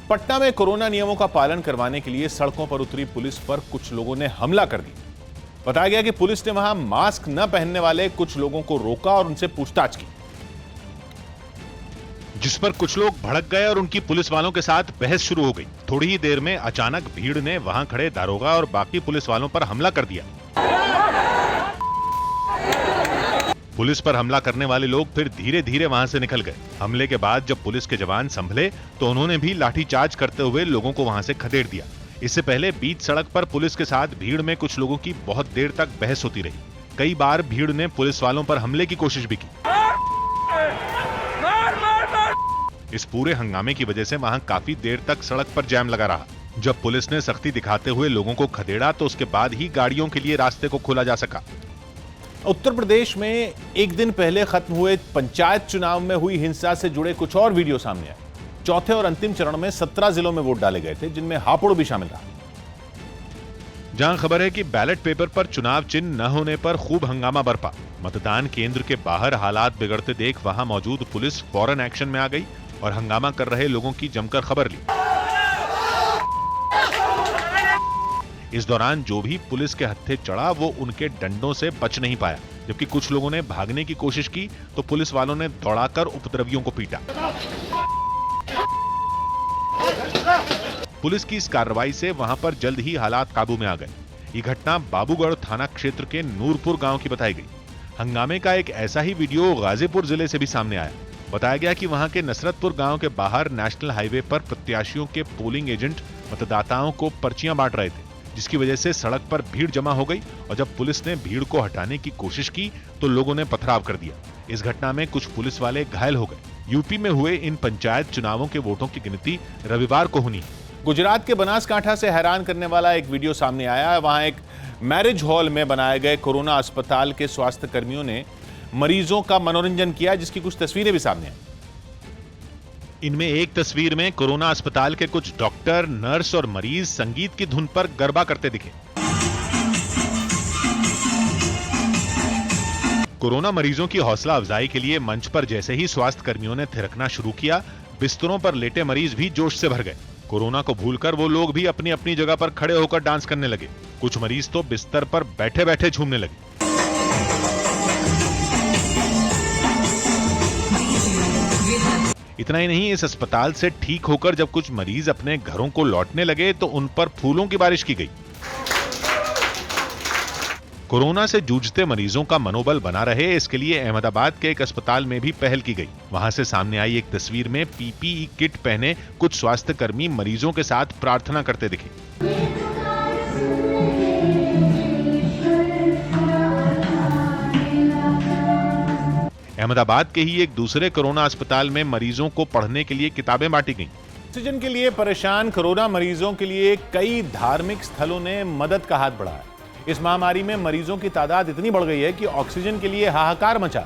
पटना में कोरोना नियमों का पालन करवाने के लिए सड़कों पर उतरी पुलिस पर कुछ लोगों ने हमला कर दिया। बताया गया कि पुलिस ने वहां मास्क न पहनने वाले कुछ लोगों को रोका और उनसे पूछताछ की, जिस पर कुछ लोग भड़क गए और उनकी पुलिस वालों के साथ बहस शुरू हो गई। थोड़ी ही देर में अचानक भीड़ ने वहां खड़े दारोगा और बाकी पुलिस वालों पर हमला कर दिया। पुलिस पर हमला करने वाले लोग फिर धीरे धीरे वहां से निकल गए। हमले के बाद जब पुलिस के जवान संभले तो उन्होंने भी लाठीचार्ज करते हुए लोगों को वहां से खदेड़ दिया। इससे पहले बीच सड़क पर पुलिस के साथ भीड़ में कुछ लोगों की बहुत देर तक बहस होती रही। कई बार भीड़ ने पुलिस वालों पर हमले की कोशिश भी की। इस पूरे हंगामे की वजह से वहां काफी देर तक सड़क पर जैम लगा रहा। जब पुलिस ने सख्ती दिखाते हुए लोगों को खदेड़ा तो उसके बाद ही गाड़ियों के लिए रास्ते को खोला जा सका। उत्तर प्रदेश में एक दिन पहले खत्म हुए पंचायत चुनाव में हुई हिंसा से जुड़े कुछ और वीडियो सामने आए। चौथे और अंतिम चरण में 17 जिलों में वोट डाले गए थे, जिनमें हापुड़ भी शामिल रहा। जहां खबर है कि बैलेट पेपर पर चुनाव चिन्ह न होने पर खूब हंगामा बरपा। मतदान केंद्र के बाहर हालात बिगड़ते देख वहां मौजूद पुलिस फौरन एक्शन में आ गई और हंगामा कर रहे लोगों की जमकर खबर ली। इस दौरान जो भी पुलिस के हत्थे चढ़ा वो उनके डंडों से बच नहीं पाया, जबकि कुछ लोगों ने भागने की कोशिश की तो पुलिस वालों ने दौड़ाकर उपद्रवियों को पीटा। पुलिस की इस कार्रवाई से वहां पर जल्द ही हालात काबू में आ गए। ये घटना बाबूगढ़ थाना क्षेत्र के नूरपुर गांव की बताई गई। हंगामे का एक ऐसा ही वीडियो गाजीपुर जिले से भी सामने आया। बताया गया कि वहां के नसरतपुर गांव के बाहर नेशनल हाईवे पर प्रत्याशियों के पोलिंग एजेंट मतदाताओं को पर्चियां बांट रहे थे, जिसकी वजह से सड़क पर भीड़ जमा हो गई और जब पुलिस ने भीड़ को हटाने की कोशिश की तो लोगों ने पथराव कर दिया। इस घटना में कुछ पुलिस वाले घायल हो गए। यूपी में हुए इन पंचायत चुनावों के वोटों की गिनती रविवार को होनी है। गुजरात के बनासकांठा से हैरान करने वाला एक वीडियो सामने आया है। वहां एक मैरिज हॉल में बनाए गए कोरोना अस्पताल के स्वास्थ्य कर्मियों ने मरीजों का मनोरंजन किया, जिसकी कुछ तस्वीरें भी सामने आई। इनमें एक तस्वीर में कोरोना अस्पताल के कुछ डॉक्टर, नर्स और मरीज संगीत की धुन पर गरबा करते दिखे। कोरोना मरीजों की हौसला अफजाई के लिए मंच पर जैसे ही स्वास्थ्य कर्मियों ने थिरकना शुरू किया, बिस्तरों पर लेटे मरीज भी जोश से भर गए। कोरोना को भूलकर वो लोग भी अपनी अपनी जगह पर खड़े होकर डांस करने लगे। कुछ मरीज तो बिस्तर पर बैठे बैठे झूमने लगे। इतना ही नहीं, इस अस्पताल से ठीक होकर जब कुछ मरीज अपने घरों को लौटने लगे तो उन पर फूलों की बारिश की गई। कोरोना से जूझते मरीजों का मनोबल बना रहे, इसके लिए अहमदाबाद के एक अस्पताल में भी पहल की गई। वहां से सामने आई एक तस्वीर में पीपीई किट पहने कुछ स्वास्थ्य कर्मी मरीजों के साथ प्रार्थना करते दिखे। अहमदाबाद के ही एक दूसरे कोरोना अस्पताल में मरीजों को पढ़ने के लिए किताबें बांटी गईं। ऑक्सीजन के लिए परेशान कोरोना मरीजों के लिए कई धार्मिक स्थलों ने मदद का हाथ बढ़ाया। इस महामारी में मरीजों की तादाद इतनी बढ़ गई है कि ऑक्सीजन के लिए हाहाकार मचा।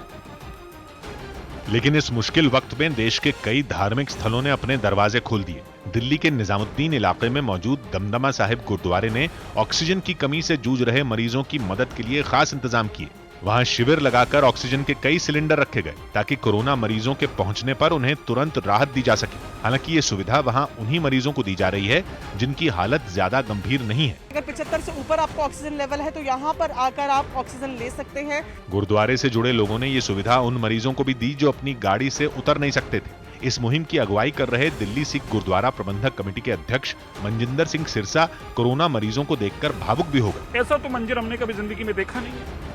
लेकिन इस मुश्किल वक्त में देश के कई धार्मिक स्थलों ने अपने दरवाजे खोल दिए। दिल्ली के निजामुद्दीन इलाके में मौजूद दमदमा साहिब गुरुद्वारे ने ऑक्सीजन की कमी से जूझ रहे मरीजों की मदद के लिए खास इंतजाम किए। वहां शिविर लगाकर ऑक्सीजन के कई सिलेंडर रखे गए ताकि कोरोना मरीजों के पहुंचने पर उन्हें तुरंत राहत दी जा सके। हालांकि ये सुविधा वहां उन्हीं मरीजों को दी जा रही है जिनकी हालत ज्यादा गंभीर नहीं है। अगर 75 से ऊपर आपका ऑक्सीजन लेवल है तो यहाँ पर आकर आप ऑक्सीजन ले सकते हैं। गुरुद्वारे से जुड़े लोगों ने ये सुविधा उन मरीजों को भी दी जो अपनी गाड़ी से उतर नहीं सकते थे। इस मुहिम की अगुवाई कर रहे दिल्ली सिख गुरुद्वारा प्रबंधक कमेटी के अध्यक्ष मनजिंदर सिंह सिरसा कोरोना मरीजों को देखकर भावुक भी हो गए। ऐसा तो मंजर हमने कभी जिंदगी में देखा नहीं है।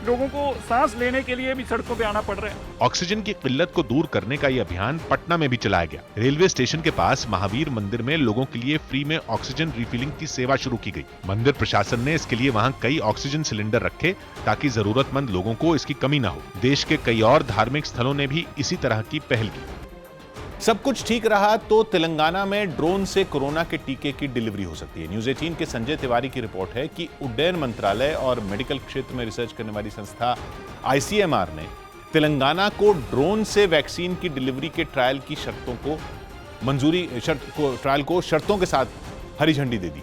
लोगों को सांस लेने के लिए भी सड़कों पे आना पड़ रहा है। ऑक्सीजन की किल्लत को दूर करने का यह अभियान पटना में भी चलाया गया। रेलवे स्टेशन के पास महावीर मंदिर में लोगों के लिए फ्री में ऑक्सीजन रिफिलिंग की सेवा शुरू की गई। मंदिर प्रशासन ने इसके लिए वहां कई ऑक्सीजन सिलेंडर रखे ताकि जरूरतमंद लोगों को इसकी कमी न हो। देश के कई और धार्मिक स्थलों ने भी इसी तरह की पहल की। सब कुछ ठीक रहा तो तेलंगाना में ड्रोन से कोरोना के टीके की डिलीवरी हो सकती है। न्यूज़ 18 के संजय तिवारी की रिपोर्ट है कि उड्डयन मंत्रालय और मेडिकल क्षेत्र में रिसर्च करने वाली संस्था आईसीएमआर ने तेलंगाना को ड्रोन से वैक्सीन की डिलीवरी के ट्रायल की शर्तों को शर्तों के साथ हरी झंडी दे दी।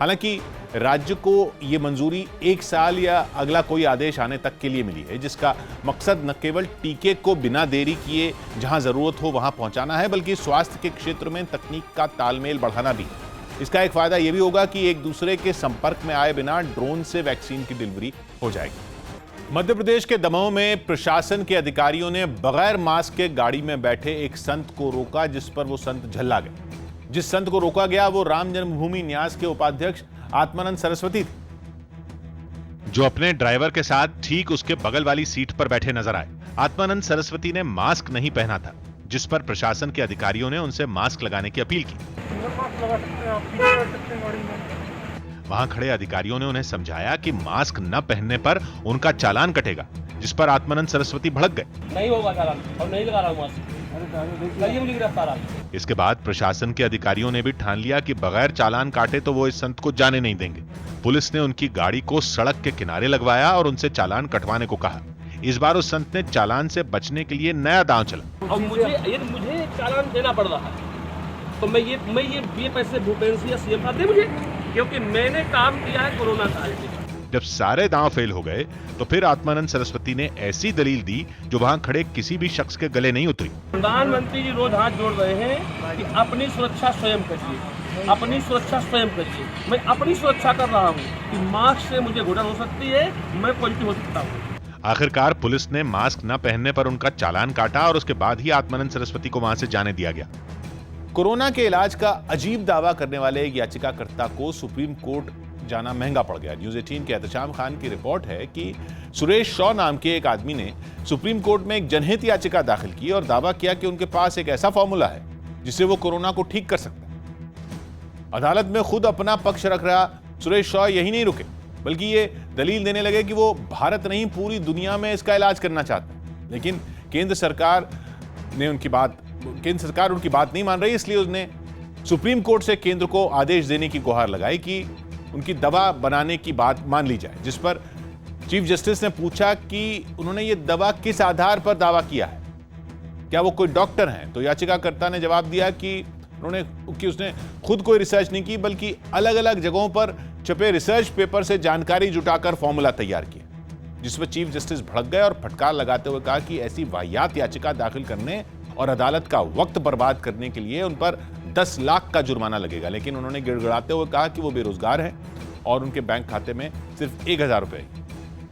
हालांकि राज्य को ये मंजूरी 1 साल या अगला कोई आदेश आने तक के लिए मिली है, जिसका मकसद न केवल टीके को बिना देरी किए जहां जरूरत हो वहां पहुंचाना है, बल्कि स्वास्थ्य के क्षेत्र में तकनीक का तालमेल बढ़ाना भी। इसका एक फायदा यह भी होगा कि एक दूसरे के संपर्क में आए बिना ड्रोन से वैक्सीन की डिलीवरी हो जाएगी। मध्य प्रदेश के दमोह में प्रशासन के अधिकारियों ने बगैर मास्क के गाड़ी में बैठे एक संत को रोका, जिस पर वो संत झल्ला गए। जिस संत को रोका गया वो राम जन्मभूमि न्यास के उपाध्यक्ष आत्मानंद सरस्वती थे, जो अपने ड्राइवर के साथ ठीक उसके बगल वाली सीट पर बैठे नजर आए। आत्मानंद सरस्वती ने मास्क नहीं पहना था, जिस पर प्रशासन के अधिकारियों ने उनसे मास्क लगाने की अपील की। वहां खड़े अधिकारियों ने उन्हें समझाया कि मास्क न पहनने पर उनका चालान कटेगा, जिस पर आत्मानंद सरस्वती भड़क गए। नहीं होगा चालान, और नहीं लगा रहा हूं मास्क। इसके बाद प्रशासन के अधिकारियों ने भी ठान लिया कि बगैर चालान काटे तो वो इस संत को जाने नहीं देंगे। पुलिस ने उनकी गाड़ी को सड़क के किनारे लगवाया और उनसे चालान कटवाने को कहा। इस बार उस संत ने चालान से बचने के लिए नया दांव चला। और मुझे चालान देना पड़ रहा है, तो मैं ये पैसे भूपेंद्र सिंह या सीएम साहब दे मुझे, क्योंकि मैंने काम किया है कोरोना काल में। जब सारे दांव फेल हो गए तो फिर आत्मानंद सरस्वती ने ऐसी दलील दी जो वहां खड़े किसी भी शख्स के गले नहीं उतरी। प्रधानमंत्री जी रोज हाथ जोड़ रहे हैं कि अपनी सुरक्षा स्वयं करिए, अपनी सुरक्षा स्वयं करिए। मैं अपनी सुरक्षा कर रहा हूँ कि मास्क से मुझे घुटन हो सकती है, मैं पॉजिटिव हो सकता हूँ। आखिरकार पुलिस ने मास्क न पहनने पर उनका चालान काटा और उसके बाद ही आत्मानंद सरस्वती को वहां से जाने दिया गया। कोरोना के इलाज का अजीब दावा करने वाले एक याचिकाकर्ता को सुप्रीम कोर्ट जाना महंगा पड़ गया। न्यूज़ 18 के एहतशाम खान की रिपोर्ट है कि सुरेश शॉ नाम के एक आदमी ने सुप्रीम कोर्ट में एक जनहित याचिका दाखिल की और दावा किया कि उनके पास एक ऐसा फॉर्मूला है जिससे वो कोरोना को ठीक कर सकते हैं। अदालत में खुद अपना पक्ष रख रहा सुरेश शॉ यही नहीं रुके, बल्कि ये दलील देने लगे कि वो भारत नहीं पूरी दुनिया में इसका इलाज करना चाहते हैं। लेकिन केंद्र सरकार उनकी बात नहीं मान रही, इसलिए उसने सुप्रीम कोर्ट से केंद्र को आदेश देने की गुहार लगाई कि उनकी दवा बनाने की बात मान ली जाए। जिस पर चीफ जस्टिस ने पूछा कि उन्होंने ये दवा किस आधार पर दावा किया है, क्या वो कोई डॉक्टर हैं? तो याचिकाकर्ता ने जवाब दिया कि उसने खुद कोई रिसर्च नहीं की, बल्कि अलग अलग जगहों पर छपे रिसर्च पेपर से जानकारी जुटाकर फॉर्मूला तैयार किया। जिस पर चीफ जस्टिस भड़क गए और फटकार लगाते हुए कहा कि ऐसी वाहियात याचिका दाखिल करने और अदालत का वक्त बर्बाद करने के लिए उन पर 10 लाख का जुर्माना लगेगा। लेकिन उन्होंने गिड़गिड़ाते हुए कहा कि वो बेरोजगार हैं और उनके बैंक खाते में सिर्फ 1000 रुपए।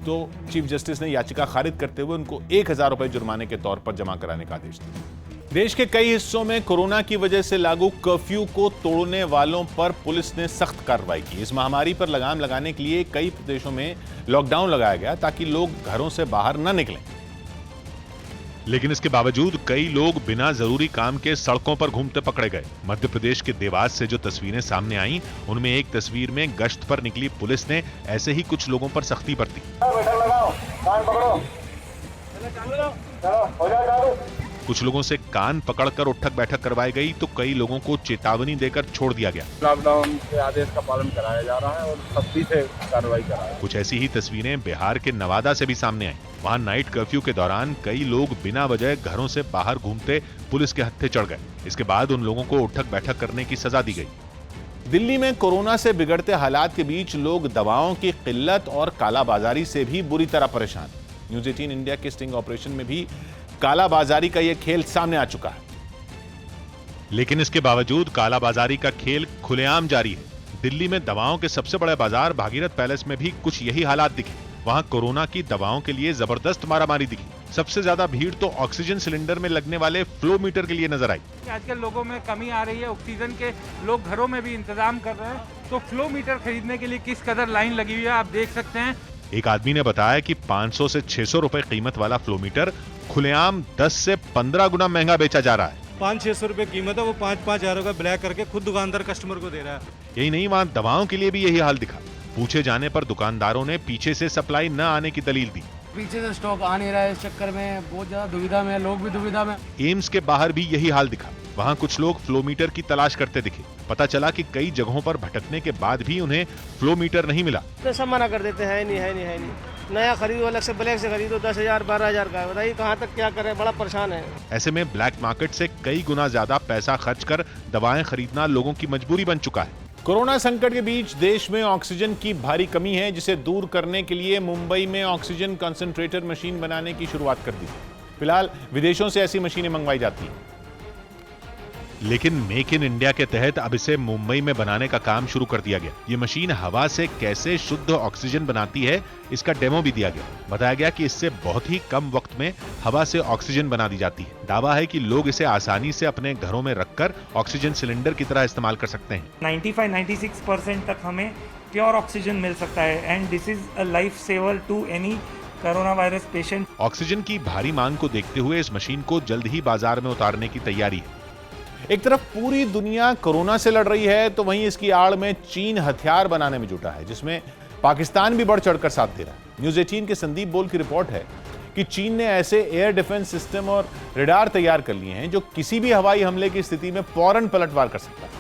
तो चीफ जस्टिस ने याचिका खारिज करते हुए उनको 1000 रुपए जुर्माने के तौर पर जमा कराने का आदेश दिया। देश के कई हिस्सों में कोरोना की वजह से लागू कर्फ्यू को तोड़ने वालों पर पुलिस ने सख्त कार्रवाई की। इस महामारी पर लगाम लगाने के लिए कई प्रदेशों में लॉकडाउन लगाया गया ताकि लोग घरों से बाहर न निकलें। लेकिन इसके बावजूद कई लोग बिना जरूरी काम के सड़कों पर घूमते पकड़े गए। मध्य प्रदेश के देवास से जो तस्वीरें सामने आईं, उनमें एक तस्वीर में गश्त पर निकली पुलिस ने ऐसे ही कुछ लोगों पर सख्ती बरती। कुछ लोगों से कान पकड़कर उठक बैठक करवाई गई तो कई लोगों को चेतावनी देकर छोड़ दिया गया। लॉकडाउन के आदेश का पालन कराया जा रहा है और सख्ती से कार्रवाई करा है। कुछ ऐसी ही तस्वीरें बिहार के नवादा से भी सामने आई। वहां नाइट कर्फ्यू के दौरान कई लोग बिना वजह घरों से बाहर घूमते पुलिस के हत्थे चढ़ गए। इसके बाद उन लोगों को उठक बैठक करने की सजा दी गई। दिल्ली में कोरोना से बिगड़ते हालात के बीच लोग दवाओं की किल्लत और कालाबाजारी से भी बुरी तरह परेशान। न्यूज़ 18 इंडिया के स्टिंग ऑपरेशन में भी कालाबाजारी का यह खेल सामने आ चुका है। लेकिन इसके बावजूद कालाबाजारी का खेल खुलेआम जारी है। दिल्ली में दवाओं के सबसे बड़े बाजार भागीरथ पैलेस में भी कुछ यही हालात दिखे। वहां कोरोना की दवाओं के लिए जबरदस्त मारामारी दिखी। सबसे ज्यादा भीड़ तो ऑक्सीजन सिलेंडर में लगने वाले फ्लो मीटर के लिए नजर आई। आजकल लोगों में कमी आ रही है, ऑक्सीजन के लोग घरों में भी इंतजाम कर रहे हैं, तो फ्लो मीटर खरीदने के लिए किस कदर लाइन लगी हुई है आप देख सकते हैं। एक आदमी ने बताया कि 500 से 600 रुपए कीमत वाला फ्लो मीटर खुलेआम 10 से 15 गुना महंगा बेचा जा रहा है। 500-600 रुपए कीमत है, वो 5-5 हजार का ब्लैक करके खुद दुकानदार कस्टमर को दे रहा है। यही नहीं, वहां दवाओं के लिए भी यही हाल दिखा। पूछे जाने पर दुकानदारों ने पीछे से सप्लाई न आने की दलील दी। पीछे से स्टॉक आ नहीं रहा है, इस चक्कर में बहुत ज्यादा दुविधा में, लोग भी दुविधा में। एम्स के बाहर भी यही हाल दिखा। वहां कुछ लोग फ्लो मीटर की तलाश करते दिखे। पता चला कि कई जगहों पर भटकने के बाद भी उन्हें फ्लो मीटर नहीं मिला। तो सब मना कर देते हैं, नहीं नया खरीदो, अलग से ब्लैक से खरीदो, 10,000 12,000 का। बताइए कहाँ तक क्या करें, बड़ा परेशान है। ऐसे में ब्लैक मार्केट से कई गुना ज्यादा पैसा खर्च कर दवाएं खरीदना लोगों की मजबूरी बन चुका है। कोरोना संकट के बीच देश में ऑक्सीजन की भारी कमी है, जिसे दूर करने के लिए मुंबई में ऑक्सीजन कंसंट्रेटर मशीन बनाने की शुरुआत कर दी। फिलहाल विदेशों से ऐसी मशीनें मंगवाई जाती हैं। लेकिन मेक इन इंडिया के तहत अब इसे मुंबई में बनाने का काम शुरू कर दिया गया। ये मशीन हवा से कैसे शुद्ध ऑक्सीजन बनाती है, इसका डेमो भी दिया गया। बताया गया कि इससे बहुत ही कम वक्त में हवा से ऑक्सीजन बना दी जाती है। दावा है कि लोग इसे आसानी से अपने घरों में रखकर ऑक्सीजन सिलेंडर की तरह इस्तेमाल कर सकते हैं। 95-96% तक हमें प्योर ऑक्सीजन मिल सकता है and this is a life saver to any corona virus patient. Oxygen की भारी मांग को देखते हुए इस मशीन को जल्द ही बाजार में उतारने की तैयारी है। एक तरफ पूरी दुनिया कोरोना से लड़ रही है, तो वहीं इसकी आड़ में चीन हथियार बनाने में जुटा है, जिसमें पाकिस्तान भी बढ़ चढ़कर साथ दे रहा है। न्यूज़ 18 के संदीप बोल की रिपोर्ट है कि चीन ने ऐसे एयर डिफेंस सिस्टम और रडार तैयार कर लिए हैं जो किसी भी हवाई हमले की स्थिति में फौरन पलटवार कर सकता है,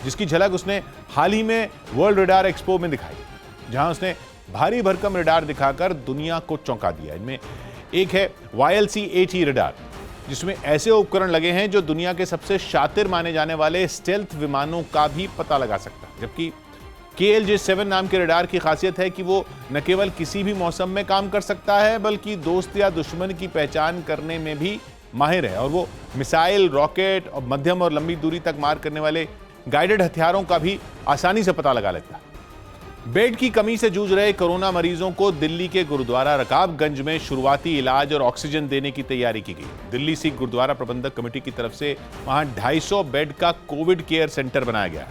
जिसकी झलक उसने हाल ही में वर्ल्ड रडार एक्सपो में दिखाई, जहां उसने भारी भरकम रडार दिखाकर दुनिया को चौंका दिया। इनमें एक है YLC-80 रडार, जिसमें ऐसे उपकरण लगे हैं जो दुनिया के सबसे शातिर माने जाने वाले स्टेल्थ विमानों का भी पता लगा सकता है। जबकि KLJ-7 नाम के रडार की खासियत है कि वो न केवल किसी भी मौसम में काम कर सकता है, बल्कि दोस्त या दुश्मन की पहचान करने में भी माहिर है, और वो मिसाइल, रॉकेट और मध्यम और लंबी दूरी तक मार करने वाले गाइडेड हथियारों का भी आसानी से पता लगा लेता है। बेड की कमी से जूझ रहे कोरोना मरीजों को दिल्ली के गुरुद्वारा रकाबगंज में शुरुआती इलाज और ऑक्सीजन देने की तैयारी की गई। दिल्ली सिख गुरुद्वारा प्रबंधक कमेटी की तरफ से वहां 250 बेड का कोविड केयर सेंटर बनाया गया,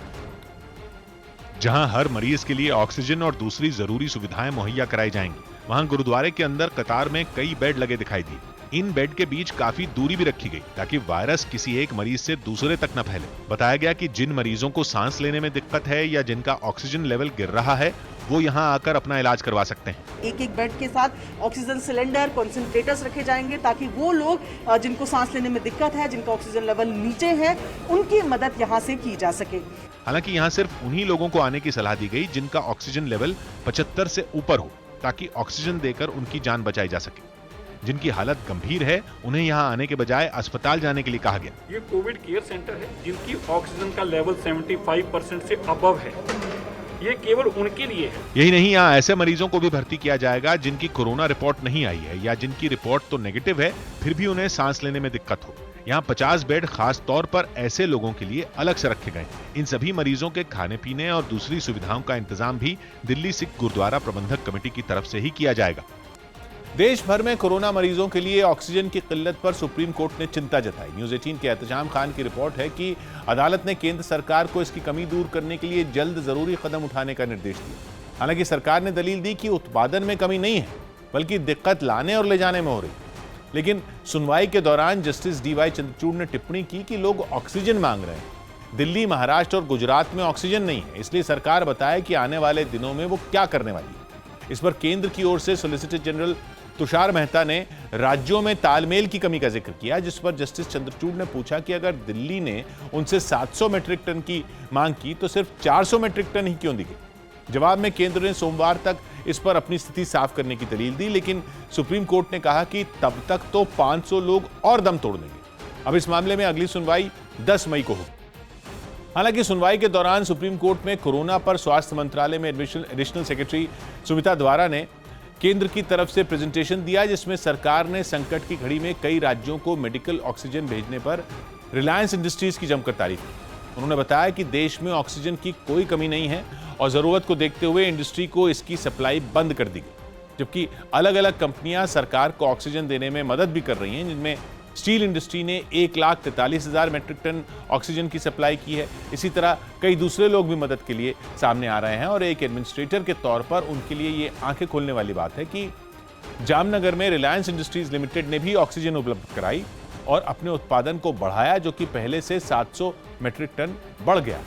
जहां हर मरीज के लिए ऑक्सीजन और दूसरी जरूरी सुविधाएं मुहैया कराई जाएंगी। वहां गुरुद्वारे के अंदर कतार में कई बेड लगे दिखाई दिए। इन बेड के बीच काफी दूरी भी रखी गई ताकि वायरस किसी एक मरीज से दूसरे तक न फैले। बताया गया कि जिन मरीजों को सांस लेने में दिक्कत है या जिनका ऑक्सीजन लेवल गिर रहा है, वो यहाँ आकर अपना इलाज करवा सकते हैं। एक एक बेड के साथ ऑक्सीजन सिलेंडर, कंसंट्रेटर्स रखे जाएंगे ताकि वो लोग जिनको सांस लेने में दिक्कत है, जिनका ऑक्सीजन लेवल नीचे है, उनकी मदद यहाँ से की जा सके। हालांकि यहाँ सिर्फ उन्हीं लोगों को आने की सलाह दी गई जिनका ऑक्सीजन लेवल 75 से ऊपर हो, ताकि ऑक्सीजन देकर उनकी जान बचाई जा सके। जिनकी हालत गंभीर है, उन्हें यहाँ आने के बजाय अस्पताल जाने के लिए कहा गया। ये कोविड केयर सेंटर है जिनकी ऑक्सीजन का लेवल 75% से अबव है। ये केवल उनके लिए है। यही नहीं, यहाँ ऐसे मरीजों को भी भर्ती किया जाएगा जिनकी कोरोना रिपोर्ट नहीं आई है या जिनकी रिपोर्ट तो नेगेटिव है, फिर भी उन्हें सांस लेने में दिक्कत हो। यहाँ 50 बेड खास तौर पर ऐसे लोगों के लिए अलग से रखे गए। इन सभी मरीजों के खाने पीने और दूसरी सुविधाओं का इंतजाम भी दिल्ली सिख गुरुद्वारा प्रबंधक कमेटी की तरफ से ही किया जाएगा। देश भर में कोरोना मरीजों के लिए ऑक्सीजन की किल्लत पर सुप्रीम कोर्ट ने चिंता जताई। न्यूज़ 18 के एहतजाम खान की रिपोर्ट है कि अदालत ने केंद्र सरकार को इसकी कमी दूर करने के लिए जल्द जरूरी कदम उठाने का निर्देश दिया। हालांकि सरकार ने दलील दी कि उत्पादन में कमी नहीं है, बल्कि दिक्कत लाने और ले जाने में हो रही। लेकिन सुनवाई के दौरान जस्टिस DY चंद्रचूड़ ने टिप्पणी की कि लोग ऑक्सीजन मांग रहे हैं। दिल्ली, महाराष्ट्र और गुजरात में ऑक्सीजन नहीं है, इसलिए सरकार बताए कि आने वाले दिनों में वो क्या करने वाली है। इस पर केंद्र की ओर से सॉलिसिटर जनरल तुषार मेहता ने राज्यों में तालमेल की कमी का जिक्र किया, जिस पर जस्टिस चंद्रचूड़ ने पूछा कि अगर दिल्ली ने उनसे 700 मीट्रिक टन की मांग की तो सिर्फ 400 मीट्रिक टन ही क्यों दी गई। जवाब में केंद्र ने सोमवार तक इस पर अपनी स्थिति साफ करने की दलील दी, लेकिन सुप्रीम कोर्ट ने कहा कि तब तक तो 500 लोग और दम तोड़ देंगे। अब इस मामले में अगली सुनवाई 10 मई को होगी। हालांकि सुनवाई के दौरान सुप्रीम कोर्ट में कोरोना पर स्वास्थ्य मंत्रालय में एडिशनल सेक्रेटरी सुमिता द्वारा ने केंद्र की तरफ से प्रेजेंटेशन दिया, जिसमें सरकार ने संकट की घड़ी में कई राज्यों को मेडिकल ऑक्सीजन भेजने पर रिलायंस इंडस्ट्रीज की जमकर तारीफ की। उन्होंने बताया कि देश में ऑक्सीजन की कोई कमी नहीं है और जरूरत को देखते हुए इंडस्ट्री को इसकी सप्लाई बंद कर दी गई, जबकि अलग अलग कंपनियां सरकार को ऑक्सीजन देने में मदद भी कर रही हैं, जिनमें स्टील इंडस्ट्री ने 1,43,000 मीट्रिक टन ऑक्सीजन की सप्लाई की है। इसी तरह कई दूसरे लोग भी मदद के लिए सामने आ रहे हैं और एक एडमिनिस्ट्रेटर के तौर पर उनके लिए ये आंखें खोलने वाली बात है कि जामनगर में रिलायंस इंडस्ट्रीज लिमिटेड ने भी ऑक्सीजन उपलब्ध कराई और अपने उत्पादन को बढ़ाया, जो कि पहले से 700 मीट्रिक टन बढ़ गया।